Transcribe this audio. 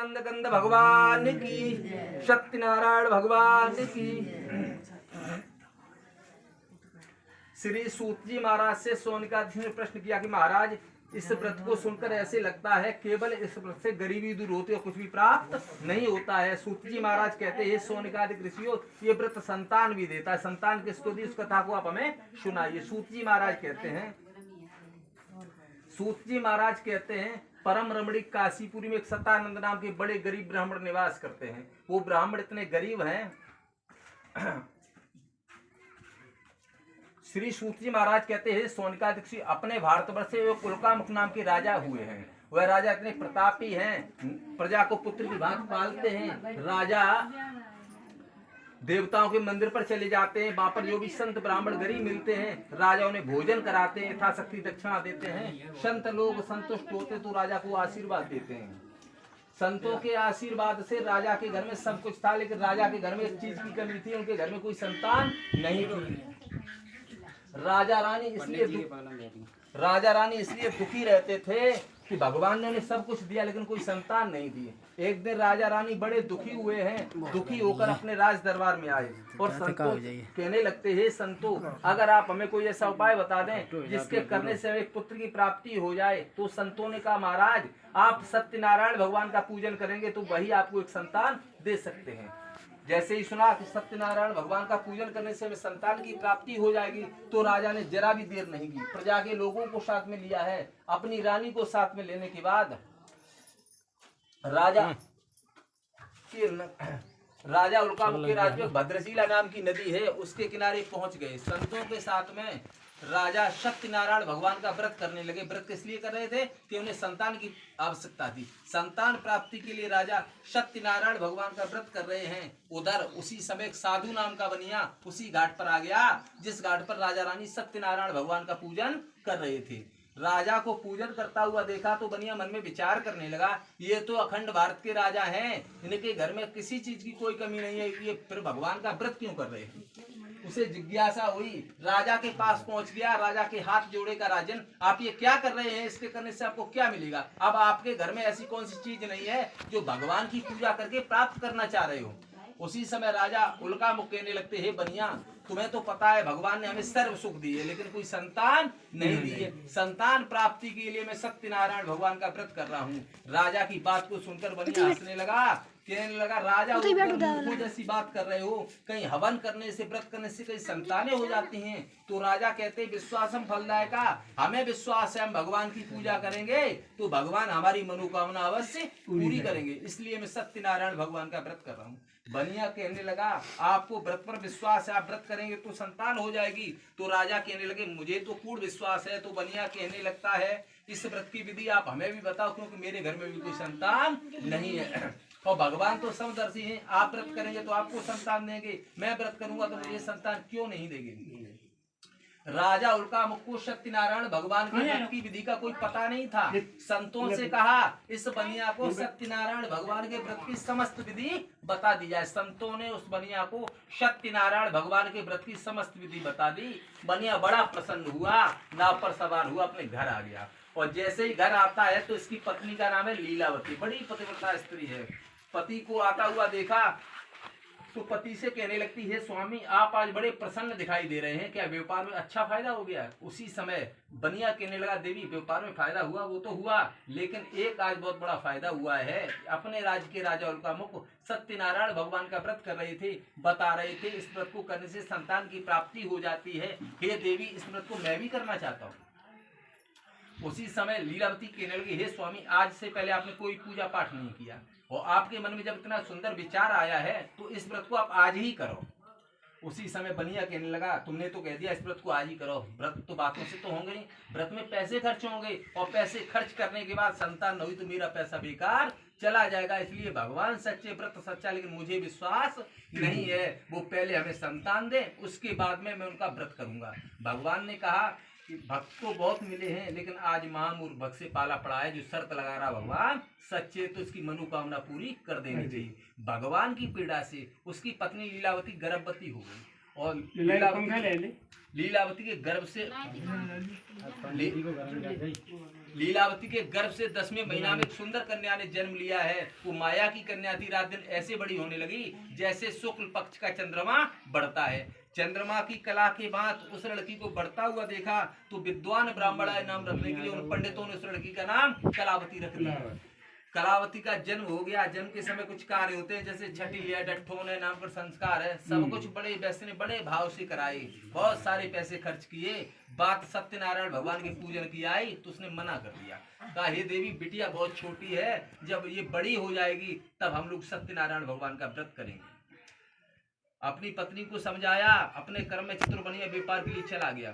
सच्चिदानंद गंध भगवान की, सत्यनारायण भगवान की। श्री सूत जी महाराज से सोनिकादि ने प्रश्न किया कि महाराज इस व्रत को सुनकर ऐसे लगता है केवल इस व्रत से गरीबी दूर होती है, कुछ भी प्राप्त नहीं होता है। सूत जी महाराज कहते हैं सोनिकादि ऋषियों, ये व्रत संतान भी देता है। संतान किसको दी, उस कथा को आप हमें सुनाइए। सूत जी महाराज कहते हैं, सूत जी महाराज कहते हैं परम रमणीक काशीपुरी में एक सतानंद नाम के बड़े गरीब ब्राह्मण निवास करते हैं। वो ब्राह्मण इतने गरीब हैं, श्री सूत जी महाराज कहते हैं सोनिकादि ऋषि अपने भारतवर्ष से कुलकामुख नाम के राजा हुए हैं। वह राजा इतने प्रतापी हैं, प्रजा को पुत्र की भांति पालते हैं। राजा देवताओं के मंदिर पर चले जाते हैं, वहां पर जो भी संत ब्राह्मण गरीब मिलते हैं राजा उन्हें भोजन कराते हैं, यथाशक्ति दक्षिणा देते हैं। संत लोग संतुष्ट होते तो राजा को आशीर्वाद देते हैं। संतों के आशीर्वाद से राजा के घर में सब कुछ था, लेकिन राजा के घर में एक चीज की कमी थी, उनके घर में कोई संतान नहीं थी। राजा रानी इसलिए दुखी रहते थे कि भगवान ने उन्हें सब कुछ दिया लेकिन कोई संतान नहीं दी। एक दिन राजा रानी बड़े दुखी हुए हैं, दुखी होकर अपने राज दरबार में आए और संतों कहने लगते हैं संतों अगर आप हमें कोई ऐसा उपाय बता दें जिसके करने से एक पुत्र की प्राप्ति हो जाए। तो संतों ने कहा महाराज आप सत्यनारायण भगवान का पूजन करेंगे तो वही आपको एक संतान दे सकते हैं। जैसे ही सुना कि सत्यनारायण भगवान का पूजन करने से हमें संतान की प्राप्ति हो जाएगी तो राजा ने जरा भी देर नहीं की, प्रजा के लोगों को साथ में लिया है। अपनी रानी को साथ में लेने के बाद राजा उल्कामुख के राज्य में भद्रशिला नाम की नदी है, उसके किनारे पहुंच गए। संतों के साथ में राजा सत्यनारायण भगवान का व्रत करने लगे। व्रत किस लिए कर रहे थे कि उन्हें संतान की आवश्यकता थी। संतान प्राप्ति के लिए राजा सत्यनारायण भगवान का व्रत कर रहे हैं। उधर उसी समय एक साधु नाम का बनिया उसी घाट पर आ गया जिस घाट पर राजा रानी सत्यनारायण भगवान का पूजन कर रहे थे। राजा को पूजन करता हुआ देखा तो बनिया मन में विचार करने लगा ये तो अखंड भारत के राजा हैं, इनके घर में किसी चीज की कोई कमी नहीं है, ये फिर भगवान का व्रत क्यों कर रहे हैं। उसे जिज्ञासा हुई, राजा के पास पहुंच गया, राजा के हाथ जोड़ेगा राजन आप ये क्या कर रहे हैं, इसके करने से आपको क्या मिलेगा। अब आपके घर में ऐसी कौन सी चीज नहीं है जो भगवान की पूजा करके प्राप्त करना चाह रहे हो। उसी समय राजा उल्कामुख कहने लगते हैं बनिया तुम्हें तो पता है भगवान ने हमें सर्व सुख दी है लेकिन कोई संतान नहीं दी है। संतान प्राप्ति के लिए मैं सत्यनारायण भगवान का व्रत कर रहा हूँ। राजा की बात को सुनकर बनिया हंसने लगा, कहने लगा राजा वो जैसी बात कर रहे हो, कहीं हवन करने से व्रत करने से कहीं संतानें हो जाती हैं। तो राजा कहते विश्वासम फलदायका, हमें विश्वास है हम भगवान की पूजा करेंगे तो भगवान हमारी मनोकामना अवश्य पूरी करेंगे, इसलिए मैं सत्यनारायण भगवान का व्रत कर रहा हूँ। बनिया कहने लगा आपको व्रत पर विश्वास है, आप व्रत करेंगे तो संतान हो जाएगी। तो राजा कहने लगे मुझे तो पूर्ण विश्वास है। तो बनिया कहने लगता है इस व्रत की विधि आप हमें भी बताओ क्योंकि मेरे घर में भी कोई संतान नहीं है और भगवान तो समदर्शी हैं, आप व्रत करेंगे तो आपको संतान देंगे, मैं व्रत करूंगा तो मुझे संतान क्यों नहीं देंगे। राजा उल्कामुख को सत्यनारायण भगवान के व्रत की विधि का कोई पता नहीं था। संतों से कहा इस बनिया को सत्यनारायण भगवान के व्रत की समस्त विधि बता दी जाए। संतों ने उस बनिया को सत्यनारायण भगवान के व्रत की समस्त विधि बता दी। बनिया बड़ा प्रसन्न हुआ, नाव पर सवार हुआ, अपने घर आ गया और जैसे ही घर आता है तो इसकी पत्नी का नाम है लीलावती, बड़ी पतिव्रता स्त्री है। पति को आता हुआ देखा तो पति से कहने लगती है स्वामी आप आज बड़े प्रसन्न दिखाई दे रहे हैं, क्या व्यापार में अच्छा फायदा हो गया। उसी समय बनिया कहने लगा देवी व्यापार में फायदा हुआ वो तो हुआ लेकिन एक आज बहुत बड़ा फायदा हुआ है। अपने राज्य के राजा उल्कामुख सत्यनारायण भगवान का व्रत कर रहे थे, बता रहे थे इस व्रत को करने से संतान की प्राप्ति हो जाती है। हे देवी इस व्रत को मैं भी करना चाहता हूँ। उसी समय लीलावती कहने लगी हे स्वामी आज से पहले आपने कोई पूजा पाठ नहीं किया और आपके मन में जब इतना सुंदर विचार आया है तो इस व्रत को आप आज ही करो। उसी समय बनिया कहने लगा तुमने तो कह दिया इस व्रत को आज ही करो, व्रत तो बातों से तो होंगे नहीं, व्रत में पैसे खर्च होंगे और पैसे खर्च करने के बाद संतान न हुई तो मेरा पैसा बेकार चला जाएगा। इसलिए भगवान सच्चे व्रत सच्चा, लेकिन मुझे विश्वास नहीं है, वो पहले हमें संतान दे उसके बाद में मैं उनका व्रत करूंगा। भगवान ने कहा कि भक्त तो बहुत मिले हैं लेकिन आज महामूर्ख भक्त से पाला पड़ा है जो शर्त लगा रहा भगवान सच्चे तो इसकी मनोकामना पूरी कर देनी चाहिए। भगवान की पीड़ा से उसकी पत्नी लीलावती गर्भवती हो गई और लीलावती के गर्भ से लीलावती के गर्भ से 10वें महीना में एक सुंदर कन्या ने जन्म लिया है। वो माया की कन्या थी। रात दिन ऐसे बड़ी होने लगी जैसे शुक्ल पक्ष का चंद्रमा बढ़ता है। चंद्रमा की कला के बाद उस लड़की को बढ़ता हुआ देखा तो विद्वान ब्राह्मण नाम रखने के लिए उन पंडितों ने उस लड़की का नाम कलावती रख दिया। कलावती का जन्म हो गया। जन्म के समय कुछ कार्य होते हैं, जैसे छठी है, डट्ठोन है, नाम पर संस्कार है, सब कुछ बड़े वैसे ने बड़े भाव से कराए। बहुत सारे पैसे खर्च किए। बात सत्यनारायण भगवान के पूजन की आई तो उसने मना कर दिया। कहा, हे देवी, बिटिया बहुत छोटी है, जब ये बड़ी हो जाएगी तब हम लोग सत्यनारायण भगवान का व्रत करेंगे। अपनी पत्नी को समझाया, अपने कर्म में चतुर बनिया व्यापार के लिए चला गया।